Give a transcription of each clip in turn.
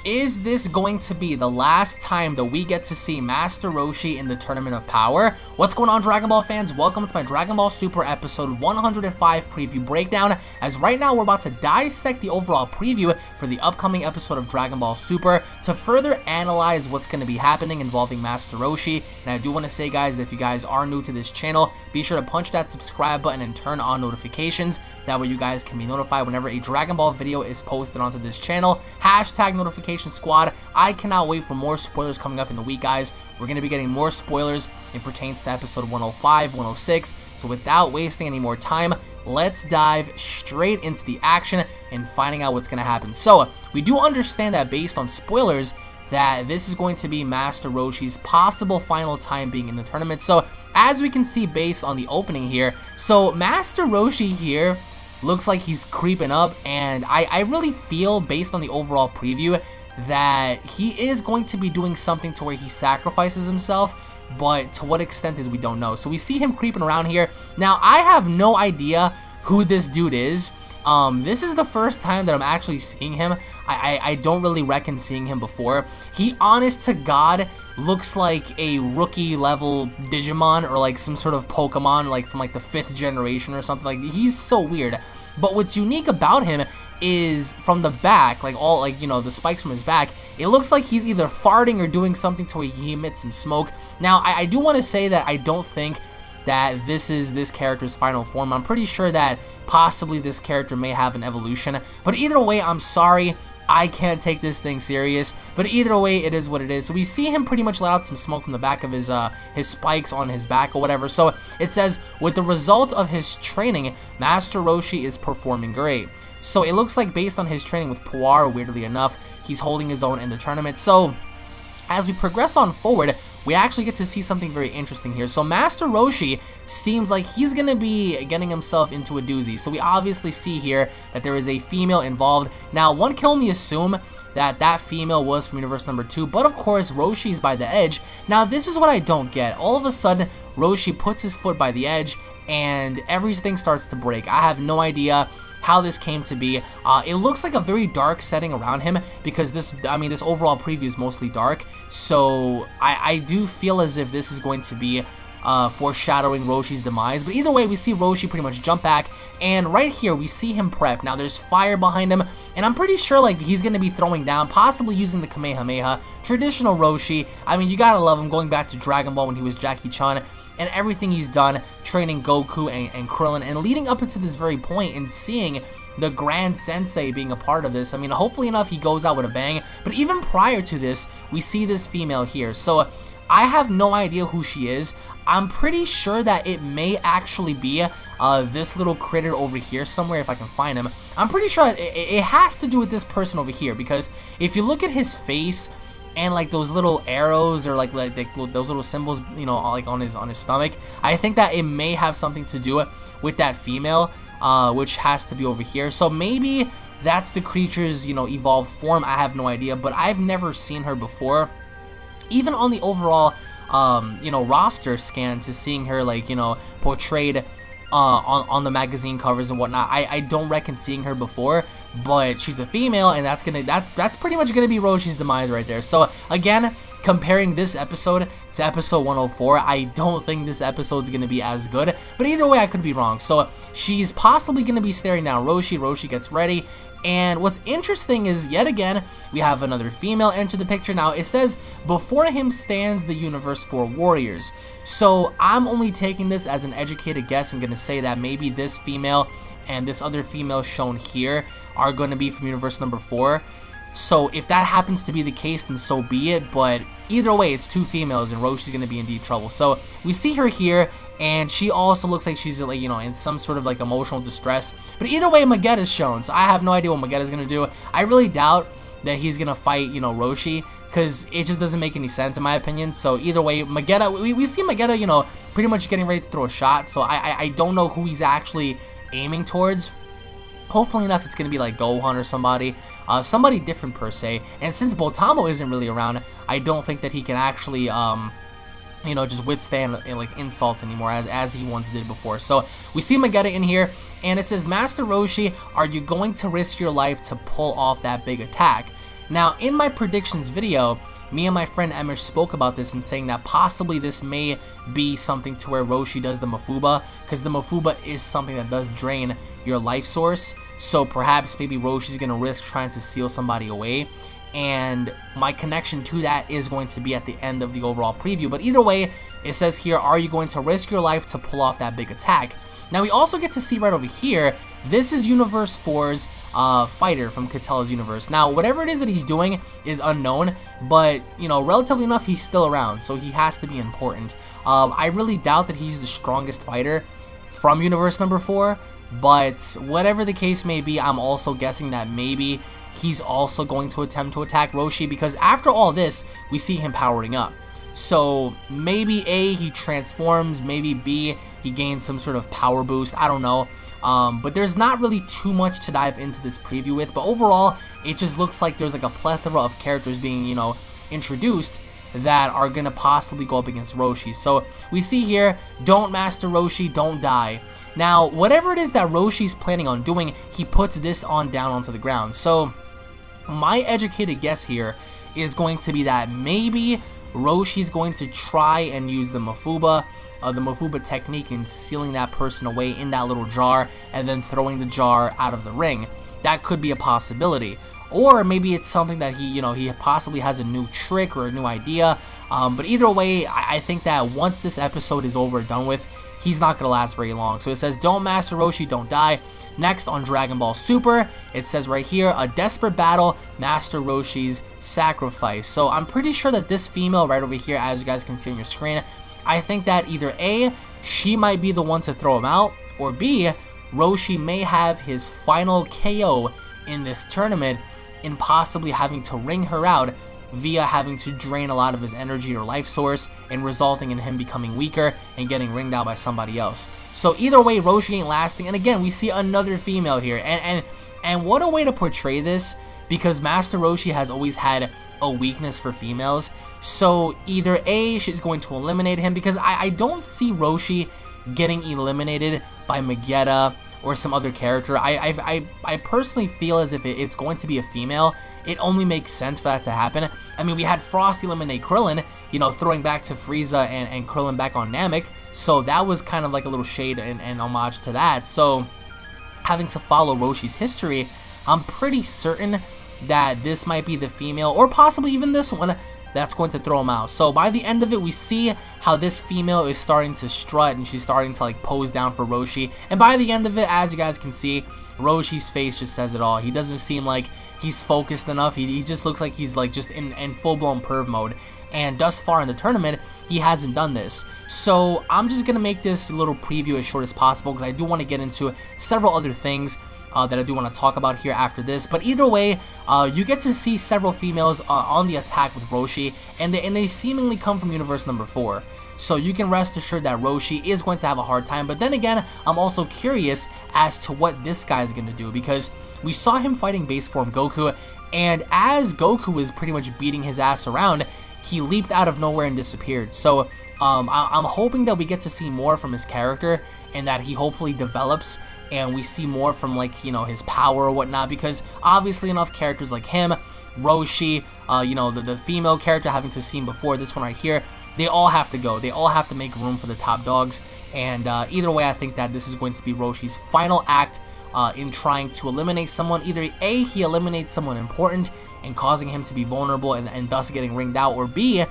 is this going to be the last time that we get to see Master Roshi in the Tournament of Power? What's going on, Dragon Ball fans? Welcome to my Dragon Ball Super episode 105 preview breakdown, as right now we're about to dissect the overall preview for the upcoming episode of Dragon Ball Super to further analyze what's going to be happening involving Master Roshi. And I do want to say, guys, that if you guys are new to this channel, be sure to punch that subscribe button and turn on notifications. That way you guys can be notified whenever a Dragon Ball video is posted onto this channel. Hashtag notification squad. I cannot wait for more spoilers coming up in the week, guys. We're going to be getting more spoilers in pertains to episode 105, 106. So without wasting any more time, let's dive straight into the action and finding out what's going to happen. So we do understand that based on spoilers, that this is going to be Master Roshi's possible final time being in the tournament. So as we can see based on the opening here, so Master Roshi here looks like he's creeping up, and I really feel based on the overall preview that he is going to be doing something to where he sacrifices himself, but to what extent is we don't know. So we see him creeping around here. Now I have no idea who this dude is. This is the first time that I'm actually seeing him. I don't really reckon seeing him before. He, honest to God, looks like a rookie level Digimon or like some sort of Pokemon like from like the 5th generation or something. Like, he's so weird. But what's unique about him is from the back, like all, like, you know, the spikes from his back, it looks like he's either farting or doing something to where he emits some smoke. Now, I do want to say that I don't think that this is this character's final form. I'm pretty sure that possibly this character may have an evolution, but either way, I'm sorry, I can't take this thing serious, but either way, it is what it is. So we see him pretty much let out some smoke from the back of his spikes on his back or whatever. So it says, with the result of his training, Master Roshi is performing great. So it looks like based on his training with Puar, weirdly enough, he's holding his own in the tournament. So as we progress on forward, we actually get to see something very interesting here. So Master Roshi seems like he's going to be getting himself into a doozy. So we obviously see here that there is a female involved. Now, one can only assume that that female was from Universe number 2, but of course, Roshi's by the edge. Now, this is what I don't get. All of a sudden, Roshi puts his foot by the edge, and everything starts to break. I have no idea how this came to be. It looks like a very dark setting around him because this overall preview is mostly dark. So I do feel as if this is going to be foreshadowing Roshi's demise. But either way, we see Roshi pretty much jump back, and right here we see him prep. Now there's fire behind him, and I'm pretty sure like he's gonna be throwing down, possibly using the Kamehameha. Traditional Roshi. I mean, you gotta love him, going back to Dragon Ball when he was Jackie Chan, and everything he's done, training Goku and Krillin, and leading up into this very point and seeing the Grand Sensei being a part of this. I mean, hopefully enough, he goes out with a bang. But even prior to this, we see this female here. So I have no idea who she is. I'm pretty sure that it may actually be this little critter over here somewhere, if I can find him. I'm pretty sure it has to do with this person over here, because if you look at his face and like those little arrows or like those little symbols, you know, like on his stomach, I think that it may have something to do with that female, which has to be over here. So maybe that's the creature's, you know, evolved form. I have no idea, but I've never seen her before. Even on the overall, you know, roster scan, to seeing her like, you know, portrayed on the magazine covers and whatnot, I don't reckon seeing her before, but she's a female, and that's pretty much gonna be Roshi's demise right there. So again, comparing this episode to episode 104, I don't think this episode's gonna be as good, but either way, I could be wrong. So she's possibly gonna be staring down Roshi. Roshi gets ready, and what's interesting is, yet again, we have another female enter the picture. Now, it says, before him stands the Universe 4 Warriors. So I'm only taking this as an educated guess and going to say that maybe this female and this other female shown here are going to be from Universe number 4. So if that happens to be the case, then so be it. But either way, it's two females, and Roshi's going to be in deep trouble. So we see her here, and she also looks like she's, like, you know, in some sort of like emotional distress. But either way, Vegeta's shown, so I have no idea what Vegeta's gonna do. I really doubt that he's gonna fight, you know, Roshi, because it just doesn't make any sense in my opinion. So either way, Vegeta, we see Vegeta, you know, pretty much getting ready to throw a shot. So I don't know who he's actually aiming towards. Hopefully enough, it's going to be like Gohan or somebody different per se. And since Botamo isn't really around, I don't think that he can actually, you know, just withstand like insults anymore as he once did before. So we see Vegeta in here, and it says, Master Roshi, are you going to risk your life to pull off that big attack? Now, in my predictions video, me and my friend Emosh spoke about this and saying that possibly this may be something to where Roshi does the Mafuba, because the Mafuba is something that does drain your life source. So perhaps maybe Roshi's going to risk trying to seal somebody away. And my connection to that is going to be at the end of the overall preview. But either way, it says here, are you going to risk your life to pull off that big attack? Now, we also get to see right over here, this is Universe 4's fighter from Catella's universe. Now, whatever it is that he's doing is unknown, but, you know, relatively enough, he's still around, so he has to be important. I really doubt that he's the strongest fighter from Universe number 4, but whatever the case may be, I'm also guessing that maybe he's also going to attempt to attack Roshi, because after all this, we see him powering up. So maybe A, he transforms, maybe B, he gains some sort of power boost, I don't know. But there's not really too much to dive into this preview with, but overall, it just looks like there's like a plethora of characters being, you know, introduced that are gonna possibly go up against Roshi. So we see here, don't master Roshi, don't die. Now, whatever it is that Roshi's planning on doing, he puts this on down onto the ground. So my educated guess here is going to be that maybe Roshi's going to try and use the Mafuba technique in sealing that person away in that little jar and then throwing the jar out of the ring. That could be a possibility. Or maybe it's something that he possibly has a new trick or a new idea. But either way, I think that once this episode is over and done with, he's not going to last very long. So it says, don't master Roshi, don't die. Next on Dragon Ball Super, it says right here, a desperate battle, master Roshi's sacrifice. So I'm pretty sure that this female right over here, as you guys can see on your screen, I think that either A, she might be the one to throw him out, or B, Roshi may have his final KO in this tournament and possibly having to ring her out via having to drain a lot of his energy or life source and resulting in him becoming weaker and getting ringed out by somebody else. So either way, Roshi ain't lasting. And again, we see another female here. And what a way to portray this, because Master Roshi has always had a weakness for females. So either A, she's going to eliminate him, because I don't see Roshi getting eliminated by VEGETA or some other character. I personally feel as if it's going to be a female. It only makes sense for that to happen. I mean, we had Frost eliminate Krillin, you know, throwing back to Frieza and Krillin back on Namek. So that was kind of like a little shade and homage to that. So having to follow Roshi's history, I'm pretty certain that this might be the female, or possibly even this one, that's going to throw him out. So by the end of it, we see how this female is starting to strut and she's starting to like pose down for Roshi. And by the end of it, as you guys can see, Roshi's face just says it all. He doesn't seem like he's focused enough. He just looks like he's like just in full-blown perv mode. And thus far in the tournament, he hasn't done this. So I'm just gonna make this little preview as short as possible, because I do want to get into several other things that I do want to talk about here after this. But either way, you get to see several females on the attack with Roshi, and they seemingly come from Universe number 4. So you can rest assured that Roshi is going to have a hard time. But then again, I'm also curious as to what this guy is going to do, because we saw him fighting base form Goku, and as Goku was pretty much beating his ass around, he leaped out of nowhere and disappeared. So I'm hoping that we get to see more from his character, and that he hopefully develops and we see more from, like, you know, his power or whatnot, because obviously enough characters like him, Roshi, you know, the female character having to see him before, this one right here, they all have to go. They all have to make room for the top dogs. And either way, I think that this is going to be Roshi's final act in trying to eliminate someone. Either A, he eliminates someone important and causing him to be vulnerable and thus getting ringed out, or B,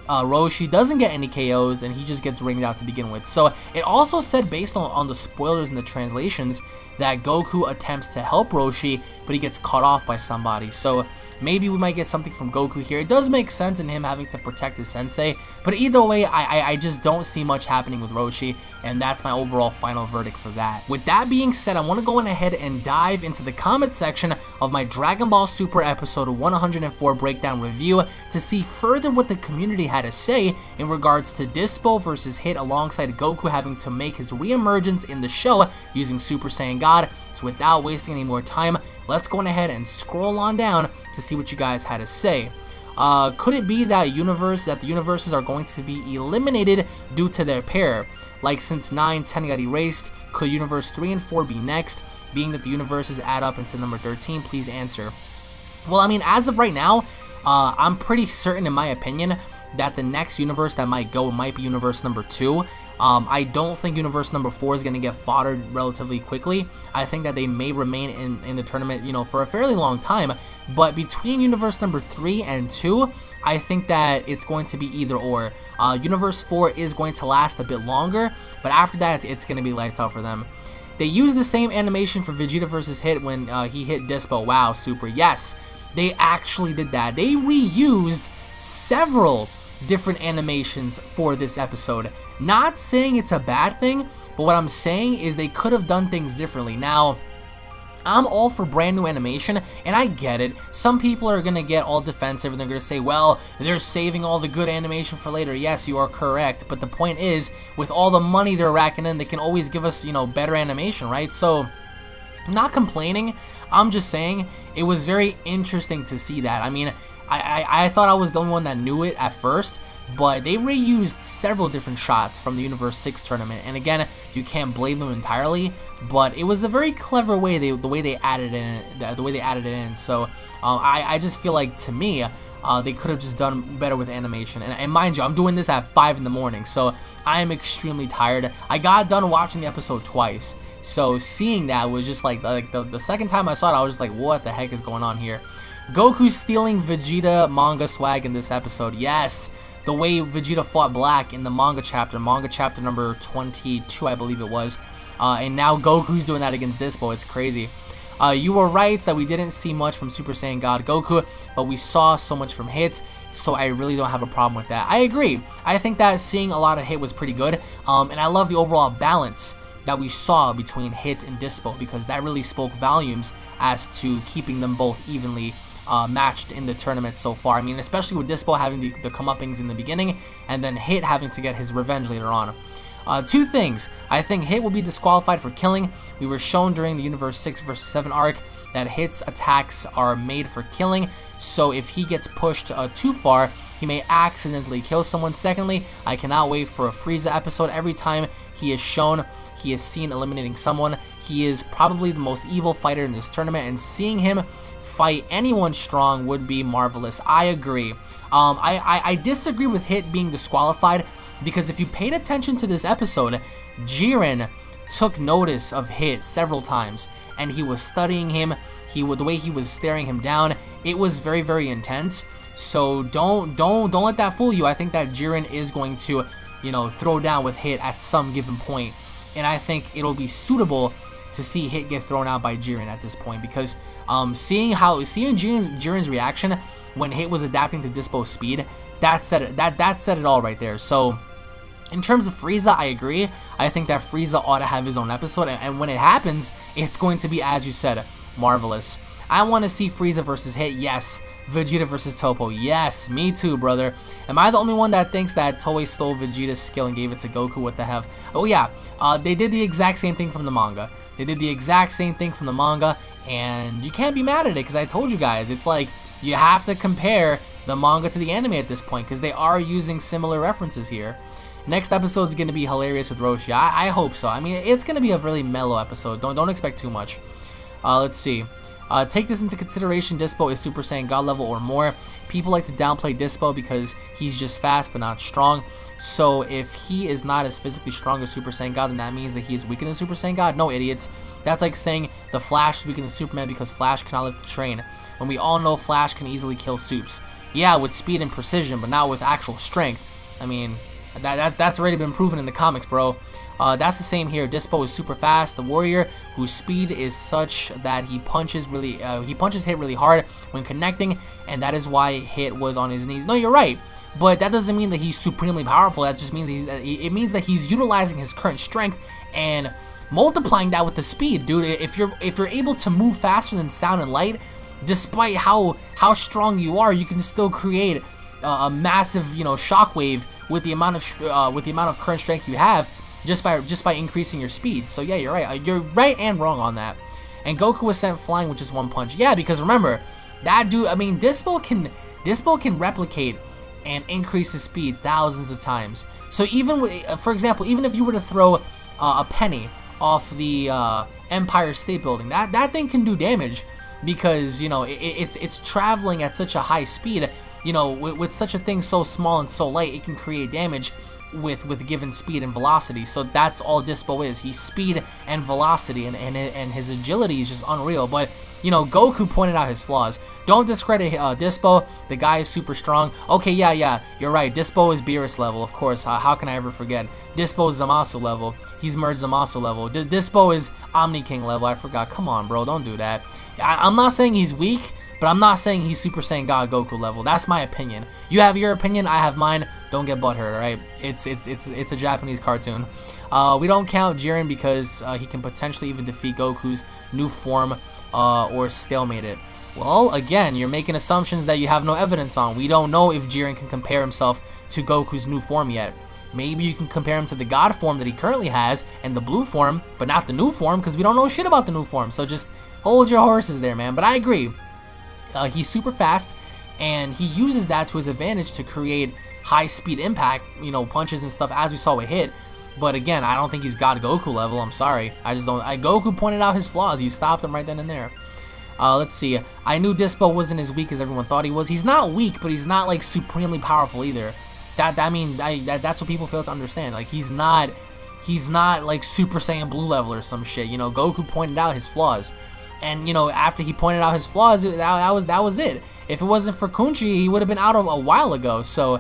Roshi doesn't get any KOs and he just gets ringed out to begin with. So it also said, based on the spoilers and the translations, that Goku attempts to help Roshi, but he gets cut off by somebody. So maybe we might get something from Goku here. It does make sense in him having to protect his sensei, but either way, I just don't see much happening with Roshi, and that's my overall final verdict for that. With that being said, I want to go ahead and dive into the comment section of my Dragon Ball Super episode 104 breakdown review to see further what the community had to say in regards to Dispo versus Hit, alongside Goku having to make his re-emergence in the show using Super Saiyan God. So without wasting any more time, let's go ahead and scroll on down to see what you guys had to say. Could it be that the universes are going to be eliminated due to their pair? Like, since 9, 10 got erased, could universe 3 and 4 be next? Being that the universes add up into number 13, please answer. Well, I mean, as of right now, I'm pretty certain, in my opinion, that the next universe that might go might be universe number 2. I don't think universe number 4 is going to get foddered relatively quickly. I think that they may remain in the tournament, you know, for a fairly long time. But between universe number 3 and 2, I think that it's going to be either or. Universe 4 is going to last a bit longer, but after that, it's going to be lights out for them. They used the same animation for Vegeta versus Hit when he hit Dispo. Wow, super. Yes, they actually did that. They reused several different animations for this episode. Not saying it's a bad thing, but what I'm saying is they could have done things differently. Now, I'm all for brand new animation, and I get it. Some people are going to get all defensive, and they're going to say, well, they're saving all the good animation for later. Yes, you are correct, but the point is, with all the money they're racking in, they can always give us, you know, better animation, right? So, I'm not complaining. I'm just saying it was very interesting to see that. I mean, I thought I was the only one that knew it at first, but they reused several different shots from the Universe 6 tournament, and again, you can't blame them entirely, but it was a very clever way the way they added it in. So I just feel like, to me, they could have just done better with animation. And mind you, I'm doing this at 5 in the morning, so I am extremely tired. I got done watching the episode twice, so seeing that was just like the second time I saw it, I was just like, what the heck is going on here? Goku stealing Vegeta manga swag in this episode. Yes, the way Vegeta fought Black in the manga chapter number 22, I believe it was. And now Goku's doing that against Dispo. It's crazy. You were right that we didn't see much from Super Saiyan God Goku, but we saw so much from Hit, so I really don't have a problem with that. I agree. I think that seeing a lot of Hit was pretty good, and I love the overall balance that we saw between Hit and Dispo, because that really spoke volumes as to keeping them both evenly matched in the tournament so far. I mean, especially with Dispo having the comeuppings in the beginning, and then Hit having to get his revenge later on. Two things. I think Hit will be disqualified for killing. We were shown during the Universe 6 vs 7 arc that Hit's attacks are made for killing, so if he gets pushed too far, he may accidentally kill someone. Secondly, I cannot wait for a Frieza episode. Every time he is shown, he is seen eliminating someone. He is probably the most evil fighter in this tournament, and seeing him fight anyone strong would be marvelous. I agree. I disagree with Hit being disqualified, because if you paid attention to this episode, Jiren took notice of Hit several times, and he was studying him. The way he was staring him down, it was very, very intense. So don't let that fool you. I think that Jiren is going to, you know, throw down with Hit at some given point, and I think it'll be suitable to see Hit get thrown out by Jiren at this point, because seeing Jiren's reaction when Hit was adapting to Dispo's speed, that said it all right there. So in terms of Frieza, I agree. I think that Frieza ought to have his own episode, and when it happens, it's going to be, as you said, marvelous. I want to see Frieza versus Hit, yes. Vegeta versus Toppo, yes. Me too, brother. Am I the only one that thinks that Toei stole Vegeta's skill and gave it to Goku? What the hell? Oh yeah, they did the exact same thing from the manga. And you can't be mad at it, because I told you guys, it's like, you have to compare the manga to the anime at this point, because they are using similar references here. Next episode is going to be hilarious with Roshi. I hope so. I mean, it's going to be a really mellow episode. Don't expect too much. Let's see. Take this into consideration. Dispo is Super Saiyan God level or more. People like to downplay Dispo because he's just fast but not strong. So if he is not as physically strong as Super Saiyan God, then that means that he is weaker than Super Saiyan God? No, idiots. That's like saying the Flash is weaker than Superman because Flash cannot lift the train, when we all know Flash can easily kill Supes. Yeah, with speed and precision, but not with actual strength. I mean, that's already been proven in the comics, bro. That's the same here. Dispo is super fast, the warrior whose speed is such that he punches Hit really hard when connecting, and that is why Hit was on his knees. No, you're right, but that doesn't mean that he's supremely powerful. That just means it means that he's utilizing his current strength and multiplying that with the speed, dude. If you're able to move faster than sound and light, despite how strong you are, you can still create a massive, you know, shockwave with the amount of current strength you have, just by increasing your speed. So yeah, you're right. You're right and wrong on that. And Goku was sent flying with just one punch. Yeah, because remember, that dude, I mean, Dispo can replicate and increase his speed thousands of times. So even for example, even if you were to throw a penny off the Empire State Building, that thing can do damage. because, you know, it's traveling at such a high speed. You know, with such a thing so small and so light, it can create damage with given speed and velocity. So that's all Dispo is. He's speed and velocity, and his agility is just unreal. But, you know, Goku pointed out his flaws. Don't discredit Dispo. The guy is super strong. Okay, yeah, you're right. Dispo is BEERUS level, of course. How can I ever forget? Dispo is Zamasu level. He's merged Zamasu level. Dispo is Omni King level. I forgot. Come on, bro. Don't do that. I'm not saying he's weak, but I'm not saying he's Super Saiyan God Goku level. That's my opinion. You have your opinion, I have mine. Don't get butthurt, alright? It's a Japanese cartoon. We don't count Jiren because he can potentially even defeat Goku's new form or stalemate it. Well, again, you're making assumptions that you have no evidence on. We don't know if Jiren can compare himself to Goku's new form yet. Maybe you can compare him to the God form that he currently has and the blue form, but not the new form, because we don't know shit about the new form. So just hold your horses there, man. But I agree. He's super fast, and he uses that to his advantage to create high-speed impact, you know, punches and stuff, as we saw with Hit. But again, I don't think he's God Goku level. I'm sorry. I just don't. Goku pointed out his flaws. He stopped him right then and there. Let's see. I knew Dispo wasn't as weak as everyone thought he was. He's not weak, but he's not, like, supremely powerful either. That's what people fail to understand. Like, he's not like Super Saiyan Blue level or some shit. You know, Goku pointed out his flaws. And, you know, after he pointed out his flaws, that was it. If it wasn't for Kunchi, he would have been out a while ago. So,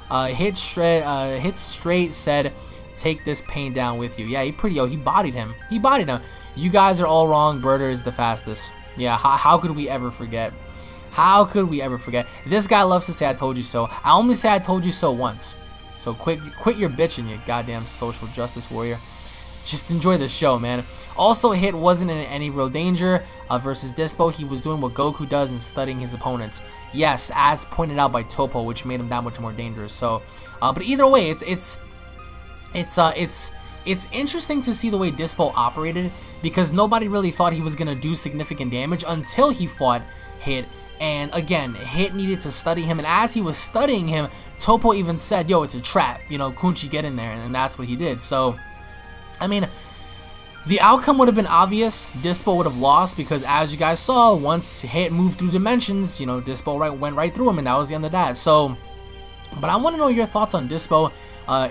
Hit Straight said, take this pain down with you. Yeah, he bodied him. He bodied him. You guys are all wrong. Birder is the fastest. Yeah, how could we ever forget? How could we ever forget? This guy loves to say I told you so. I only say I told you so once. So quit your bitching, you goddamn social justice warrior. Just enjoy the show, man. Also, Hit wasn't in any real danger versus Dispo. He was doing what Goku does and studying his opponents. Yes, as pointed out by Topo, which made him that much more dangerous. So, but either way, it's interesting to see the way Dispo operated, because nobody really thought he was gonna do significant damage until he fought Hit. And again, Hit needed to study him, and as he was studying him, Topo even said, "Yo, it's a trap. You know, Kunchi, get in there," and that's what he did. So, I mean, the outcome would have been obvious. Dispo would have lost because, as you guys saw, once Hit moved through dimensions, you know, Dispo went right through him, and that was the end of that. So, but I want to know your thoughts on Dispo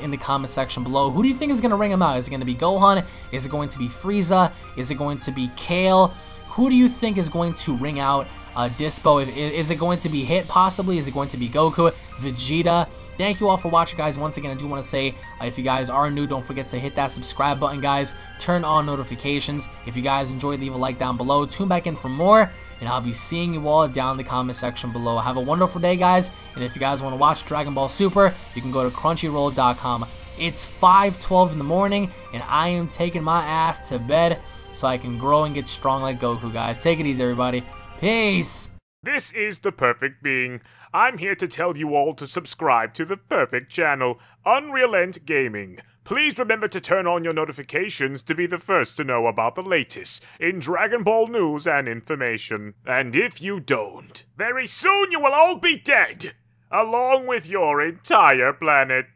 in the comment section below. Who do you think is going to ring him out? Is it going to be Gohan? Is it going to be Frieza? Is it going to be Kale? Who do you think is going to ring out Dispo? Is it going to be Hit, possibly? Is it going to be Goku? Vegeta? Thank you all for watching, guys. Once again, I do want to say, if you guys are new, don't forget to hit that subscribe button, guys. Turn on notifications. If you guys enjoyed, leave a like down below. Tune back in for more, and I'll be seeing you all down in the comment section below. Have a wonderful day, guys, and if you guys want to watch Dragon Ball Super, you can go to Crunchyroll.com. It's 5:12 in the morning, and I am taking my ass to bed so I can grow and get strong like Goku, guys. Take it easy, everybody. Peace! This is the Perfect Being. I'm here to tell you all to subscribe to the perfect channel, UnrealEntGaming. Please remember to turn on your notifications to be the first to know about the latest in Dragon Ball news and information. And if you don't, very soon you will all be dead, along with your entire planet.